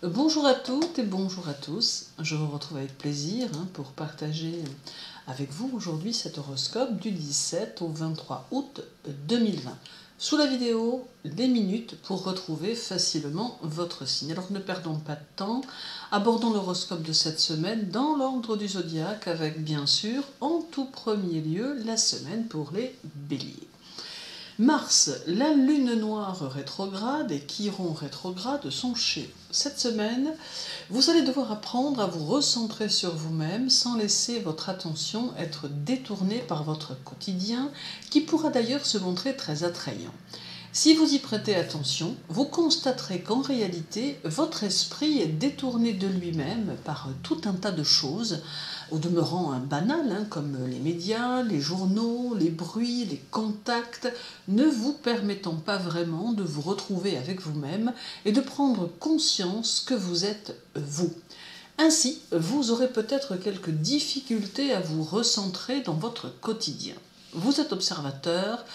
Bonjour à toutes et bonjour à tous. Je vous retrouve avec plaisir pour partager avec vous aujourd'hui cet horoscope du 17 au 23 août 2020. Sous la vidéo, les minutes pour retrouver facilement votre signe. Alors ne perdons pas de temps, abordons l'horoscope de cette semaine dans l'ordre du zodiaque avec bien sûr en tout premier lieu la semaine pour les béliers. Mars, la lune noire rétrograde et Chiron rétrograde sont chez vous. Cette semaine, vous allez devoir apprendre à vous recentrer sur vous-même sans laisser votre attention être détournée par votre quotidien, qui pourra d'ailleurs se montrer très attrayant. Si vous y prêtez attention, vous constaterez qu'en réalité, votre esprit est détourné de lui-même par tout un tas de choses, au demeurant banales, comme les médias, les journaux, les bruits, les contacts, ne vous permettant pas vraiment de vous retrouver avec vous-même et de prendre conscience que vous êtes vous. Ainsi, vous aurez peut-être quelques difficultés à vous recentrer dans votre quotidien. Vous êtes observateur,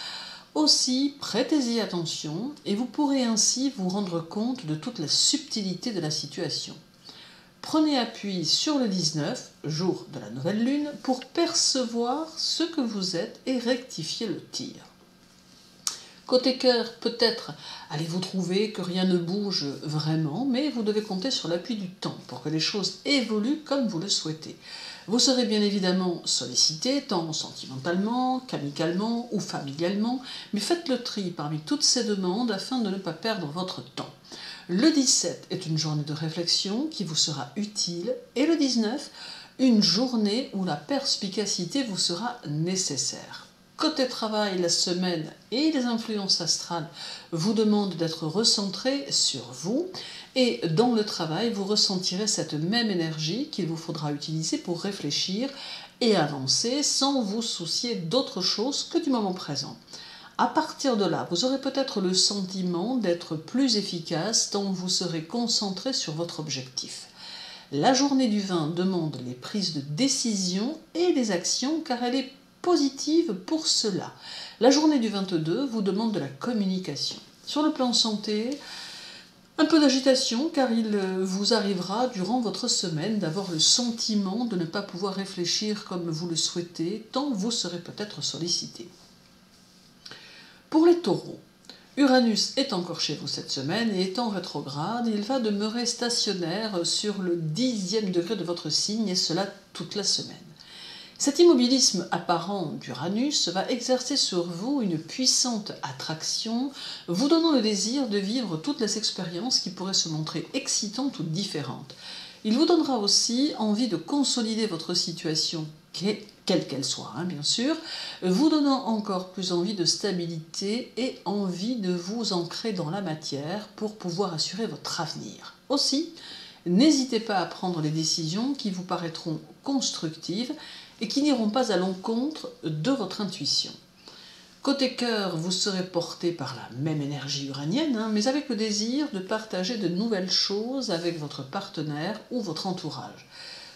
aussi prêtez-y attention et vous pourrez ainsi vous rendre compte de toute la subtilité de la situation. Prenez appui sur le 19, jour de la nouvelle lune, pour percevoir ce que vous êtes et rectifier le tir. Côté cœur, peut-être allez-vous trouver que rien ne bouge vraiment, mais vous devez compter sur l'appui du temps pour que les choses évoluent comme vous le souhaitez. Vous serez bien évidemment sollicité, tant sentimentalement qu'amicalement ou familialement, mais faites le tri parmi toutes ces demandes afin de ne pas perdre votre temps. Le 17 est une journée de réflexion qui vous sera utile et le 19, une journée où la perspicacité vous sera nécessaire. Côté travail, la semaine et les influences astrales vous demandent d'être recentré sur vous et dans le travail, vous ressentirez cette même énergie qu'il vous faudra utiliser pour réfléchir et avancer sans vous soucier d'autre chose que du moment présent. À partir de là, vous aurez peut-être le sentiment d'être plus efficace tant vous serez concentré sur votre objectif. La journée du 20 demande les prises de décision et des actions car elle est positive pour cela. La journée du 22 vous demande de la communication. Sur le plan santé, un peu d'agitation car il vous arrivera durant votre semaine d'avoir le sentiment de ne pas pouvoir réfléchir comme vous le souhaitez tant vous serez peut-être sollicité. Pour les taureaux, Uranus est encore chez vous cette semaine et étant rétrograde, il va demeurer stationnaire sur le 10e degré de votre signe et cela toute la semaine. Cet immobilisme apparent d'Uranus va exercer sur vous une puissante attraction, vous donnant le désir de vivre toutes les expériences qui pourraient se montrer excitantes ou différentes. Il vous donnera aussi envie de consolider votre situation, quelle qu'elle soit, bien sûr, vous donnant encore plus envie de stabilité et envie de vous ancrer dans la matière pour pouvoir assurer votre avenir. Aussi, n'hésitez pas à prendre les décisions qui vous paraîtront constructives et qui n'iront pas à l'encontre de votre intuition. Côté cœur, vous serez porté par la même énergie uranienne, mais avec le désir de partager de nouvelles choses avec votre partenaire ou votre entourage.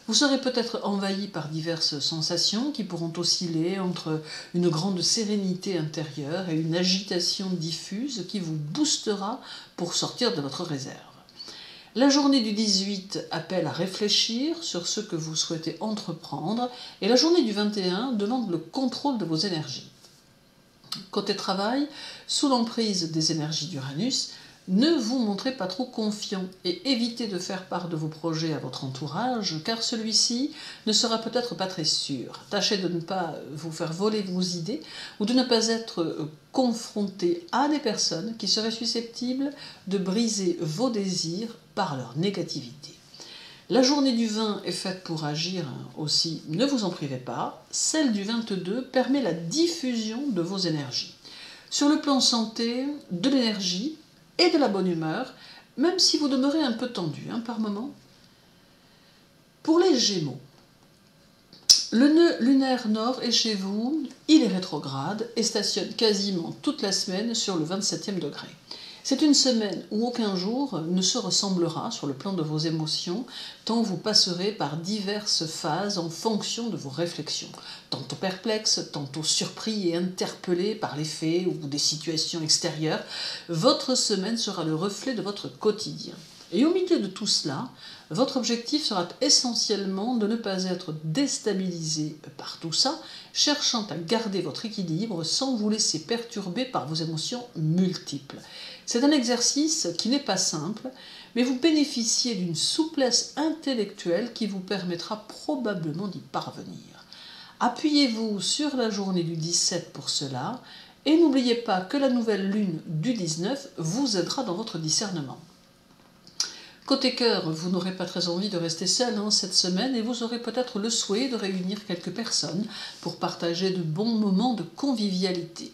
Vous serez peut-être envahi par diverses sensations qui pourront osciller entre une grande sérénité intérieure et une agitation diffuse qui vous boostera pour sortir de votre réserve. La journée du 18 appelle à réfléchir sur ce que vous souhaitez entreprendre et la journée du 21 demande le contrôle de vos énergies. Côté travail, sous l'emprise des énergies d'Uranus, ne vous montrez pas trop confiant et évitez de faire part de vos projets à votre entourage car celui-ci ne sera peut-être pas très sûr. Tâchez de ne pas vous faire voler vos idées ou de ne pas être confronté à des personnes qui seraient susceptibles de briser vos désirs par leur négativité. La journée du 20 est faite pour agir aussi, ne vous en privez pas. Celle du 22 permet la diffusion de vos énergies. Sur le plan santé, de l'énergie et de la bonne humeur, même si vous demeurez un peu tendu par moment. Pour les Gémeaux, le nœud lunaire nord est chez vous, il est rétrograde et stationne quasiment toute la semaine sur le 27e degré. C'est une semaine où aucun jour ne se ressemblera sur le plan de vos émotions, tant vous passerez par diverses phases en fonction de vos réflexions, tantôt perplexes, tantôt surpris et interpellés par les faits ou des situations extérieures. Votre semaine sera le reflet de votre quotidien. Et au milieu de tout cela, votre objectif sera essentiellement de ne pas être déstabilisé par tout ça, cherchant à garder votre équilibre sans vous laisser perturber par vos émotions multiples. C'est un exercice qui n'est pas simple, mais vous bénéficiez d'une souplesse intellectuelle qui vous permettra probablement d'y parvenir. Appuyez-vous sur la journée du 17 pour cela, et n'oubliez pas que la nouvelle lune du 19 vous aidera dans votre discernement. Côté cœur, vous n'aurez pas très envie de rester seul cette semaine et vous aurez peut-être le souhait de réunir quelques personnes pour partager de bons moments de convivialité.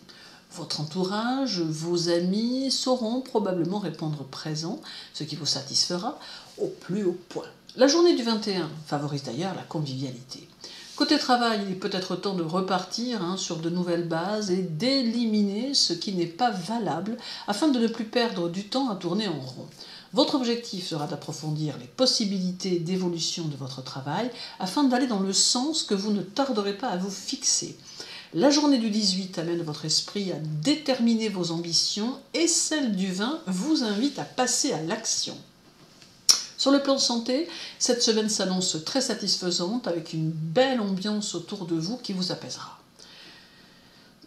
Votre entourage, vos amis sauront probablement répondre présent, ce qui vous satisfera au plus haut point. La journée du 21 favorise d'ailleurs la convivialité. Côté travail, il est peut-être temps de repartir sur de nouvelles bases et d'éliminer ce qui n'est pas valable afin de ne plus perdre du temps à tourner en rond. Votre objectif sera d'approfondir les possibilités d'évolution de votre travail afin d'aller dans le sens que vous ne tarderez pas à vous fixer. La journée du 18 amène votre esprit à déterminer vos ambitions et celle du 20 vous invite à passer à l'action. Sur le plan santé, cette semaine s'annonce très satisfaisante avec une belle ambiance autour de vous qui vous apaisera.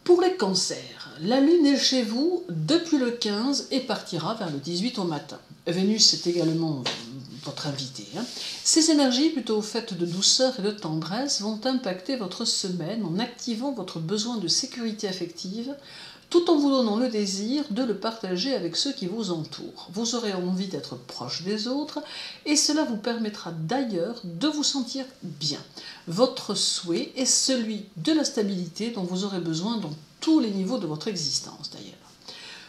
Pour les cancers, la lune est chez vous depuis le 15 et partira vers le 18 au matin. Vénus est également votre invité. Ces énergies, plutôt faites de douceur et de tendresse, vont impacter votre semaine en activant votre besoin de sécurité affective, tout en vous donnant le désir de le partager avec ceux qui vous entourent. Vous aurez envie d'être proche des autres et cela vous permettra d'ailleurs de vous sentir bien. Votre souhait est celui de la stabilité dont vous aurez besoin dans tous les niveaux de votre existence d'ailleurs.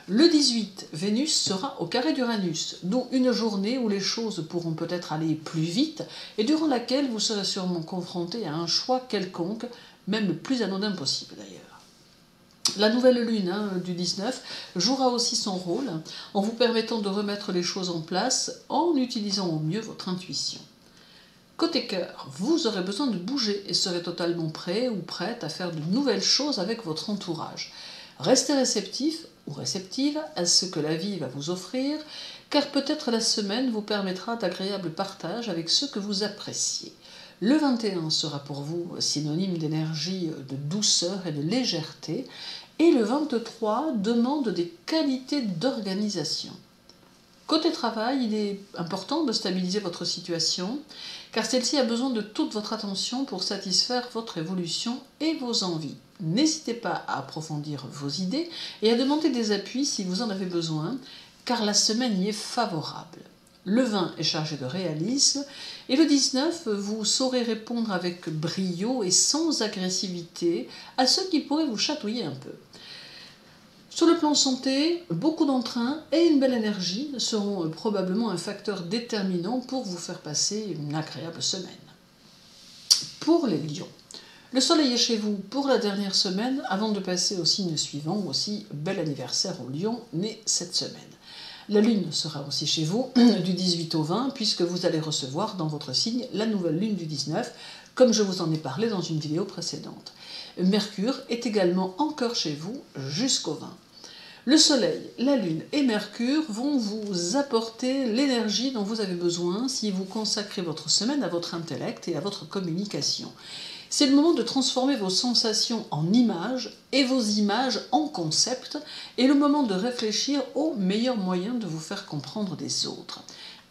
Le 18, Vénus sera au carré d'Uranus, d'où une journée où les choses pourront peut-être aller plus vite et durant laquelle vous serez sûrement confronté à un choix quelconque, même le plus anodin possible d'ailleurs. La nouvelle lune du 19 jouera aussi son rôle en vous permettant de remettre les choses en place en utilisant au mieux votre intuition. Côté cœur, vous aurez besoin de bouger et serez totalement prêt ou prête à faire de nouvelles choses avec votre entourage. Restez réceptif ou réceptive à ce que la vie va vous offrir, car peut-être la semaine vous permettra d'agréables partages avec ceux que vous appréciez. Le 21 sera pour vous synonyme d'énergie, de douceur et de légèreté, et le 23 demande des qualités d'organisation. Côté travail, il est important de stabiliser votre situation, car celle-ci a besoin de toute votre attention pour satisfaire votre évolution et vos envies. N'hésitez pas à approfondir vos idées et à demander des appuis si vous en avez besoin, car la semaine y est favorable. Le 20 est chargé de réalisme et le 19, vous saurez répondre avec brio et sans agressivité à ceux qui pourraient vous chatouiller un peu. Sur le plan santé, beaucoup d'entrain et une belle énergie seront probablement un facteur déterminant pour vous faire passer une agréable semaine. Pour les lions, le soleil est chez vous pour la dernière semaine avant de passer au signe suivant, aussi bel anniversaire aux lions nés cette semaine. La lune sera aussi chez vous du 18 au 20 puisque vous allez recevoir dans votre signe la nouvelle lune du 19, comme je vous en ai parlé dans une vidéo précédente. Mercure est également encore chez vous jusqu'au 20. Le soleil, la lune et Mercure vont vous apporter l'énergie dont vous avez besoin si vous consacrez votre semaine à votre intellect et à votre communication. C'est le moment de transformer vos sensations en images et vos images en concepts et le moment de réfléchir aux meilleurs moyens de vous faire comprendre des autres.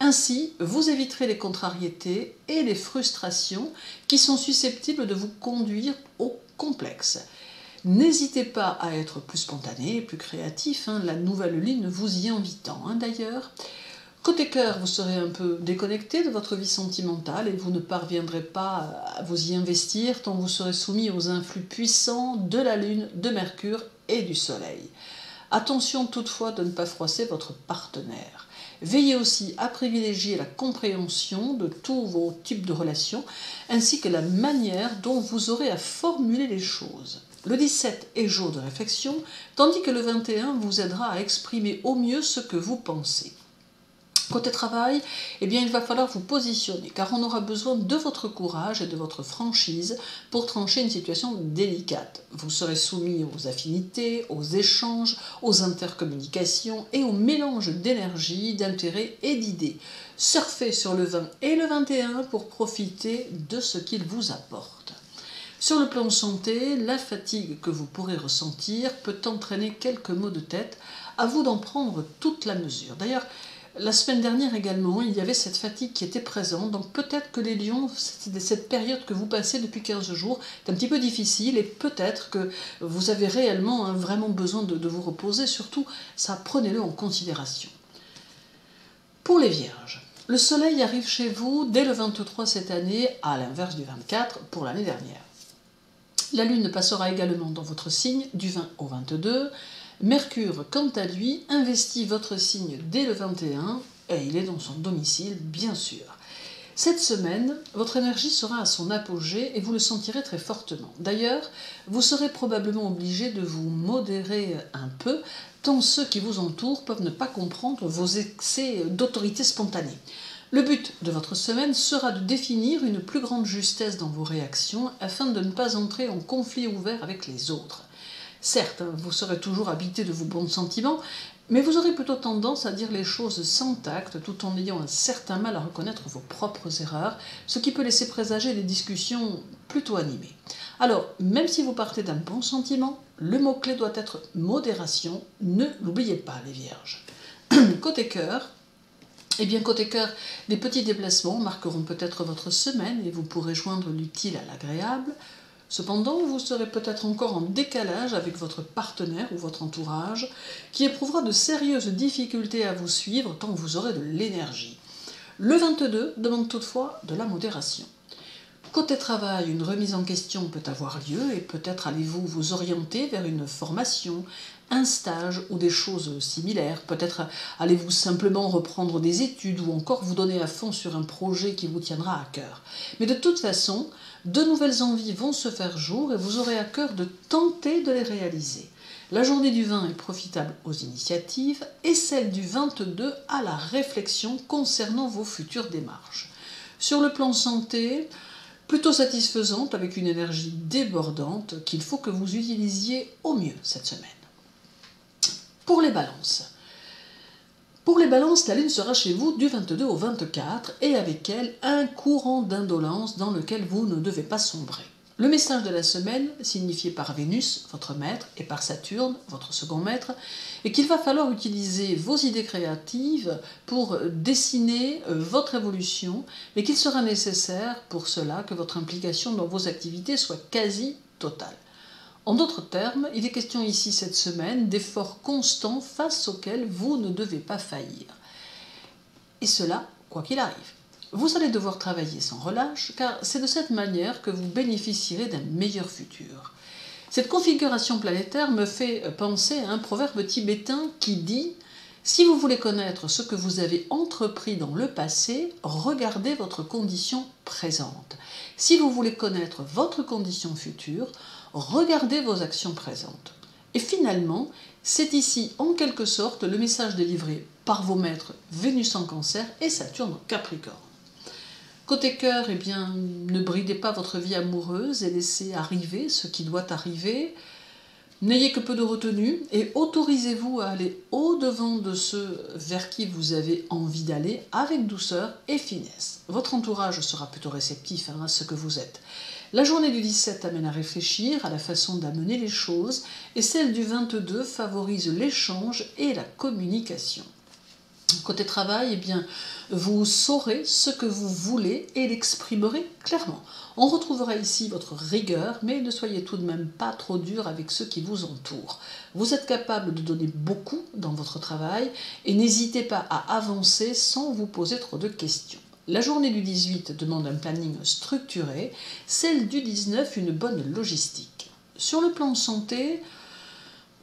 Ainsi, vous éviterez les contrariétés et les frustrations qui sont susceptibles de vous conduire au complexe. N'hésitez pas à être plus spontané, plus créatif, la nouvelle lune vous y invitant d'ailleurs. Côté cœur, vous serez un peu déconnecté de votre vie sentimentale et vous ne parviendrez pas à vous y investir tant vous serez soumis aux influx puissants de la lune, de Mercure et du soleil. Attention toutefois de ne pas froisser votre partenaire. Veillez aussi à privilégier la compréhension de tous vos types de relations ainsi que la manière dont vous aurez à formuler les choses. Le 17 est jour de réflexion, tandis que le 21 vous aidera à exprimer au mieux ce que vous pensez. Côté travail, eh bien, il va falloir vous positionner, car on aura besoin de votre courage et de votre franchise pour trancher une situation délicate. Vous serez soumis aux affinités, aux échanges, aux intercommunications et au mélange d'énergie, d'intérêts et d'idées. Surfez sur le 20 et le 21 pour profiter de ce qu'il vous apporte. Sur le plan santé, la fatigue que vous pourrez ressentir peut entraîner quelques maux de tête. À vous d'en prendre toute la mesure. D'ailleurs, la semaine dernière également, il y avait cette fatigue qui était présente, donc peut-être que les lions, cette période que vous passez depuis 15 jours est un petit peu difficile et peut-être que vous avez réellement vraiment besoin de vous reposer, surtout ça prenez-le en considération. Pour les vierges, le soleil arrive chez vous dès le 23 cette année, à l'inverse du 24 pour l'année dernière. La lune passera également dans votre signe du 20 au 22. Mercure, quant à lui, investit votre signe dès le 21 et il est dans son domicile, bien sûr. Cette semaine, votre énergie sera à son apogée et vous le sentirez très fortement. D'ailleurs, vous serez probablement obligé de vous modérer un peu, tant ceux qui vous entourent peuvent ne pas comprendre vos excès d'autorité spontanée. Le but de votre semaine sera de définir une plus grande justesse dans vos réactions afin de ne pas entrer en conflit ouvert avec les autres. Certes, vous serez toujours habité de vos bons sentiments, mais vous aurez plutôt tendance à dire les choses sans tact tout en ayant un certain mal à reconnaître vos propres erreurs, ce qui peut laisser présager des discussions plutôt animées. Alors, même si vous partez d'un bon sentiment, le mot-clé doit être modération, ne l'oubliez pas les vierges. Côté cœur, eh bien, côté cœur, des petits déplacements marqueront peut-être votre semaine et vous pourrez joindre l'utile à l'agréable. Cependant, vous serez peut-être encore en décalage avec votre partenaire ou votre entourage, qui éprouvera de sérieuses difficultés à vous suivre tant vous aurez de l'énergie. Le 22 demande toutefois de la modération. Côté travail, une remise en question peut avoir lieu et peut-être allez-vous vous orienter vers une formation, un stage ou des choses similaires. Peut-être allez-vous simplement reprendre des études ou encore vous donner à fond sur un projet qui vous tiendra à cœur. Mais de toute façon, de nouvelles envies vont se faire jour et vous aurez à cœur de tenter de les réaliser. La journée du 20 est profitable aux initiatives et celle du 22 à la réflexion concernant vos futures démarches. Sur le plan santé, plutôt satisfaisante avec une énergie débordante qu'il faut que vous utilisiez au mieux cette semaine. Pour les balances. Pour les balances, la lune sera chez vous du 22 au 24 et avec elle un courant d'indolence dans lequel vous ne devez pas sombrer. Le message de la semaine, signifié par Vénus, votre maître, et par Saturne, votre second maître, est qu'il va falloir utiliser vos idées créatives pour dessiner votre évolution, mais qu'il sera nécessaire pour cela que votre implication dans vos activités soit quasi totale. En d'autres termes, il est question ici cette semaine d'efforts constants face auxquels vous ne devez pas faillir. Et cela, quoi qu'il arrive. Vous allez devoir travailler sans relâche, car c'est de cette manière que vous bénéficierez d'un meilleur futur. Cette configuration planétaire me fait penser à un proverbe tibétain qui dit « Si vous voulez connaître ce que vous avez entrepris dans le passé, regardez votre condition présente. Si vous voulez connaître votre condition future, regardez vos actions présentes. » Et finalement, c'est ici en quelque sorte le message délivré par vos maîtres Vénus en Cancer et Saturne en Capricorne. Côté cœur, eh bien, ne bridez pas votre vie amoureuse et laissez arriver ce qui doit arriver. N'ayez que peu de retenue et autorisez-vous à aller au-devant de ceux vers qui vous avez envie d'aller avec douceur et finesse. Votre entourage sera plutôt réceptif à ce que vous êtes. La journée du 17 amène à réfléchir à la façon d'amener les choses et celle du 22 favorise l'échange et la communication. Côté travail, eh bien, vous saurez ce que vous voulez et l'exprimerez clairement. On retrouvera ici votre rigueur, mais ne soyez tout de même pas trop dur avec ceux qui vous entourent. Vous êtes capable de donner beaucoup dans votre travail et n'hésitez pas à avancer sans vous poser trop de questions. La journée du 18 demande un planning structuré, celle du 19 une bonne logistique. Sur le plan santé,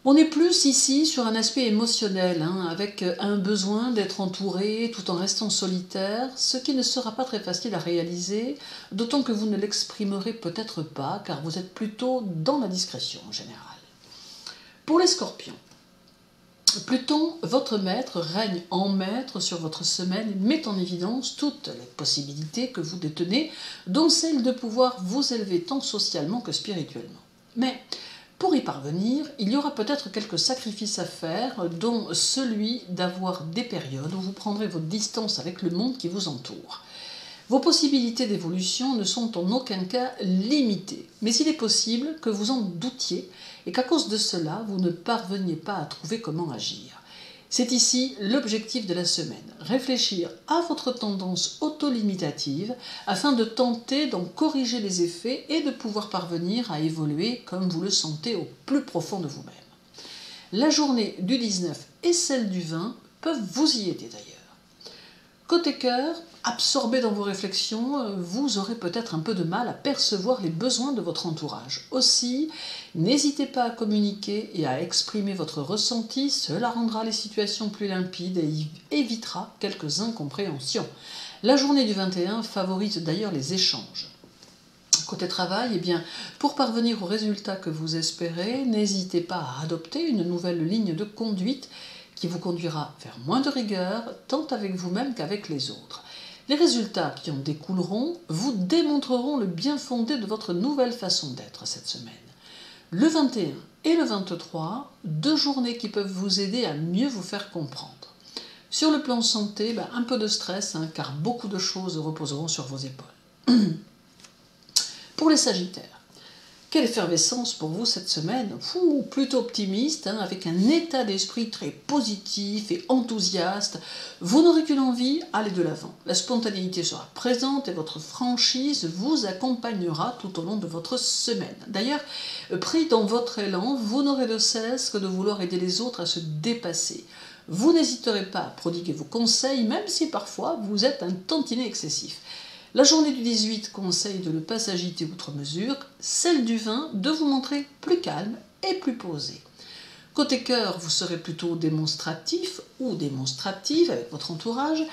on est plus ici sur un aspect émotionnel, avec un besoin d'être entouré tout en restant solitaire, ce qui ne sera pas très facile à réaliser, d'autant que vous ne l'exprimerez peut-être pas, car vous êtes plutôt dans la discrétion en général. Pour les scorpions, Pluton, votre maître, règne en maître sur votre semaine et met en évidence toutes les possibilités que vous détenez, dont celle de pouvoir vous élever tant socialement que spirituellement. Mais pour y parvenir, il y aura peut-être quelques sacrifices à faire, dont celui d'avoir des périodes où vous prendrez votre distance avec le monde qui vous entoure. Vos possibilités d'évolution ne sont en aucun cas limitées, mais il est possible que vous en doutiez et qu'à cause de cela, vous ne parveniez pas à trouver comment agir. C'est ici l'objectif de la semaine, réfléchir à votre tendance auto-limitative afin de tenter d'en corriger les effets et de pouvoir parvenir à évoluer comme vous le sentez au plus profond de vous-même. La journée du 19 et celle du 20 peuvent vous y aider d'ailleurs. Côté cœur, absorbé dans vos réflexions, vous aurez peut-être un peu de mal à percevoir les besoins de votre entourage. Aussi, n'hésitez pas à communiquer et à exprimer votre ressenti, cela rendra les situations plus limpides et évitera quelques incompréhensions. La journée du 21 favorise d'ailleurs les échanges. Côté travail, eh bien, pour parvenir au résultat que vous espérez, n'hésitez pas à adopter une nouvelle ligne de conduite qui vous conduira vers moins de rigueur, tant avec vous-même qu'avec les autres. Les résultats qui en découleront vous démontreront le bien fondé de votre nouvelle façon d'être cette semaine. Le 21 et le 23, deux journées qui peuvent vous aider à mieux vous faire comprendre. Sur le plan santé, un peu de stress, car beaucoup de choses reposeront sur vos épaules. Pour les Sagittaires, quelle effervescence pour vous cette semaine, plutôt optimiste, avec un état d'esprit très positif et enthousiaste. Vous n'aurez qu'une envie, allez de l'avant. La spontanéité sera présente et votre franchise vous accompagnera tout au long de votre semaine. D'ailleurs, pris dans votre élan, vous n'aurez de cesse que de vouloir aider les autres à se dépasser. Vous n'hésiterez pas à prodiguer vos conseils, même si parfois vous êtes un tantinet excessif. La journée du 18 conseille de ne pas s'agiter outre mesure, celle du 20 de vous montrer plus calme et plus posé. Côté cœur, vous serez plutôt démonstratif ou démonstrative avec votre entourage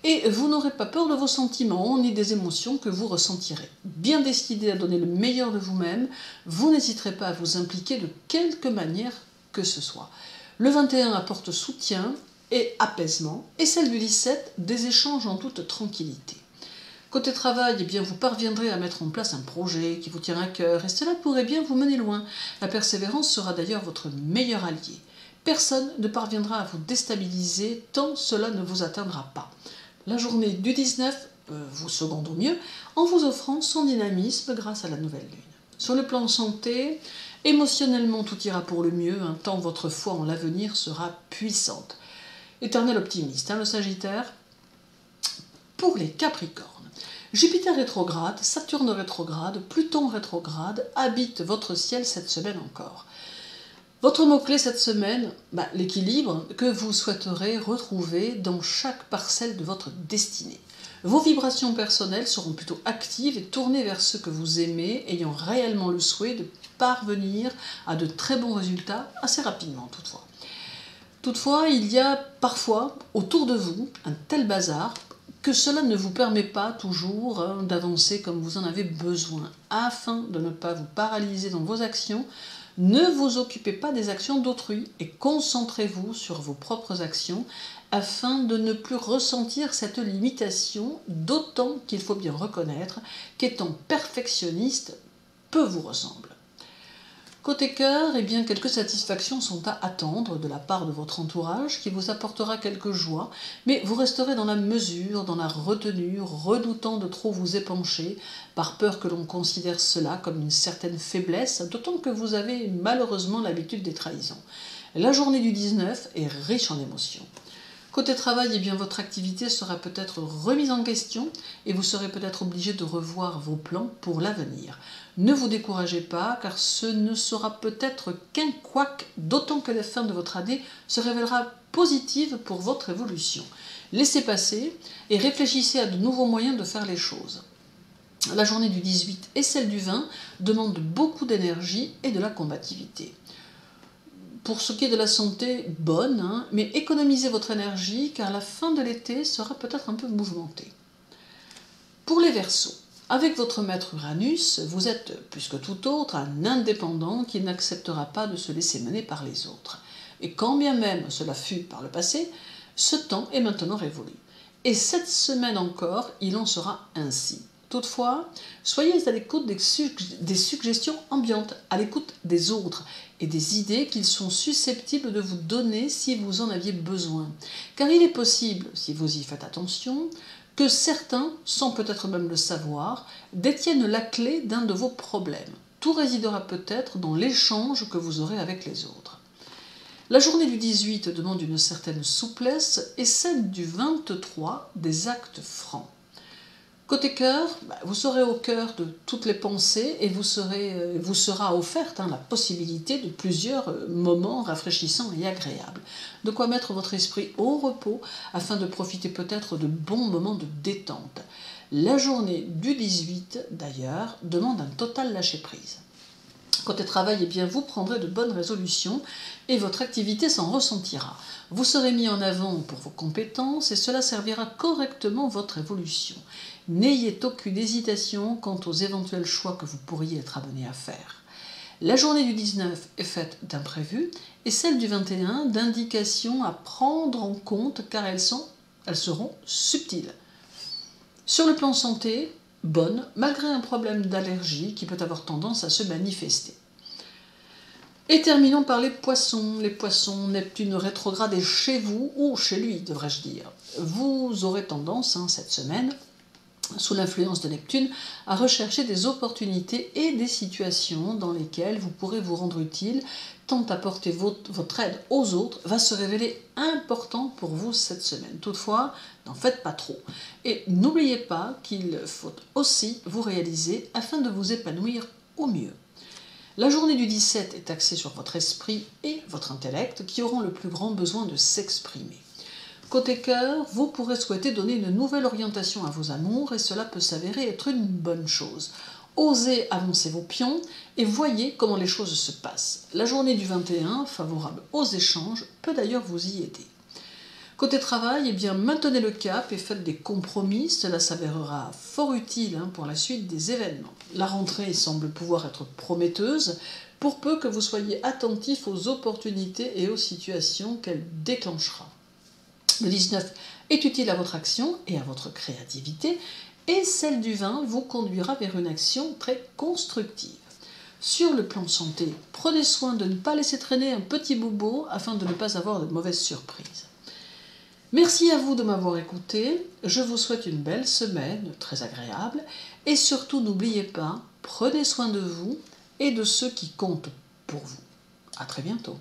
et vous n'aurez pas peur de vos sentiments ni des émotions que vous ressentirez. Bien décidé à donner le meilleur de vous-même, vous n'hésiterez pas à vous impliquer de quelque manière que ce soit. Le 21 apporte soutien et apaisement et celle du 17 des échanges en toute tranquillité. Côté travail, eh bien, vous parviendrez à mettre en place un projet qui vous tient à cœur et cela pourrait bien vous mener loin. La persévérance sera d'ailleurs votre meilleur allié. Personne ne parviendra à vous déstabiliser tant cela ne vous atteindra pas. La journée du 19 vous seconde au mieux en vous offrant son dynamisme grâce à la nouvelle lune. Sur le plan santé, émotionnellement tout ira pour le mieux, tant votre foi en l'avenir sera puissante. Éternel optimiste, le Sagittaire. Pour les Capricornes, Jupiter rétrograde, Saturne rétrograde, Pluton rétrograde habitent votre ciel cette semaine encore. Votre mot-clé cette semaine, l'équilibre que vous souhaiterez retrouver dans chaque parcelle de votre destinée. Vos vibrations personnelles seront plutôt actives et tournées vers ceux que vous aimez, ayant réellement le souhait de parvenir à de très bons résultats assez rapidement toutefois. Toutefois, il y a parfois autour de vous un tel bazar que cela ne vous permet pas toujours d'avancer comme vous en avez besoin. Afin de ne pas vous paralyser dans vos actions, ne vous occupez pas des actions d'autrui et concentrez-vous sur vos propres actions afin de ne plus ressentir cette limitation, d'autant qu'il faut bien reconnaître qu'étant perfectionniste, peu vous ressemble. Côté cœur, eh bien, quelques satisfactions sont à attendre de la part de votre entourage qui vous apportera quelques joies, mais vous resterez dans la mesure, dans la retenue, redoutant de trop vous épancher, par peur que l'on considère cela comme une certaine faiblesse, d'autant que vous avez malheureusement l'habitude des trahisons. La journée du 19 est riche en émotions. Côté travail, eh bien, votre activité sera peut-être remise en question et vous serez peut-être obligé de revoir vos plans pour l'avenir. Ne vous découragez pas car ce ne sera peut-être qu'un couac, d'autant que la fin de votre année se révélera positive pour votre évolution. Laissez passer et réfléchissez à de nouveaux moyens de faire les choses. La journée du 18 et celle du 20 demandent beaucoup d'énergie et de la combativité. Pour ce qui est de la santé, bonne, mais économisez votre énergie car la fin de l'été sera peut-être un peu mouvementée. Pour les Verseaux, avec votre maître Uranus, vous êtes, plus que tout autre, un indépendant qui n'acceptera pas de se laisser mener par les autres. Et quand bien même cela fut par le passé, ce temps est maintenant révolu. Et cette semaine encore, il en sera ainsi. Toutefois, soyez à l'écoute des suggestions ambiantes, à l'écoute des autres et des idées qu'ils sont susceptibles de vous donner si vous en aviez besoin. Car il est possible, si vous y faites attention, que certains, sans peut-être même le savoir, détiennent la clé d'un de vos problèmes. Tout résidera peut-être dans l'échange que vous aurez avec les autres. La journée du 18 demande une certaine souplesse et celle du 23 des actes francs. Côté cœur, vous serez au cœur de toutes les pensées et vous sera offerte la possibilité de plusieurs moments rafraîchissants et agréables. De quoi mettre votre esprit au repos afin de profiter peut-être de bons moments de détente. La journée du 18, d'ailleurs, demande un total lâcher-prise. Côté travail, vous prendrez de bonnes résolutions et votre activité s'en ressentira. Vous serez mis en avant pour vos compétences et cela servira correctement votre évolution. N'ayez aucune hésitation quant aux éventuels choix que vous pourriez être amené à faire. La journée du 19 est faite d'imprévus et celle du 21 d'indications à prendre en compte car elles seront subtiles. Sur le plan santé, bonne, malgré un problème d'allergie qui peut avoir tendance à se manifester. Et terminons par les poissons. Les poissons, Neptune rétrograde est chez vous, ou chez lui, devrais-je dire. Vous aurez tendance, cette semaine, sous l'influence de Neptune, à rechercher des opportunités et des situations dans lesquelles vous pourrez vous rendre utile, tant apporter votre aide aux autres va se révéler important pour vous cette semaine. Toutefois, n'en faites pas trop. Et n'oubliez pas qu'il faut aussi vous réaliser afin de vous épanouir au mieux. La journée du 17 est axée sur votre esprit et votre intellect qui auront le plus grand besoin de s'exprimer. Côté cœur, vous pourrez souhaiter donner une nouvelle orientation à vos amours et cela peut s'avérer être une bonne chose. Osez avancer vos pions et voyez comment les choses se passent. La journée du 21, favorable aux échanges, peut d'ailleurs vous y aider. Côté travail, maintenez le cap et faites des compromis, cela s'avérera fort utile pour la suite des événements. La rentrée semble pouvoir être prometteuse, pour peu que vous soyez attentif aux opportunités et aux situations qu'elle déclenchera. Le 19 est utile à votre action et à votre créativité, et celle du 20 vous conduira vers une action très constructive. Sur le plan santé, prenez soin de ne pas laisser traîner un petit bobo afin de ne pas avoir de mauvaises surprises. Merci à vous de m'avoir écouté, je vous souhaite une belle semaine, très agréable, et surtout n'oubliez pas, prenez soin de vous et de ceux qui comptent pour vous. À très bientôt.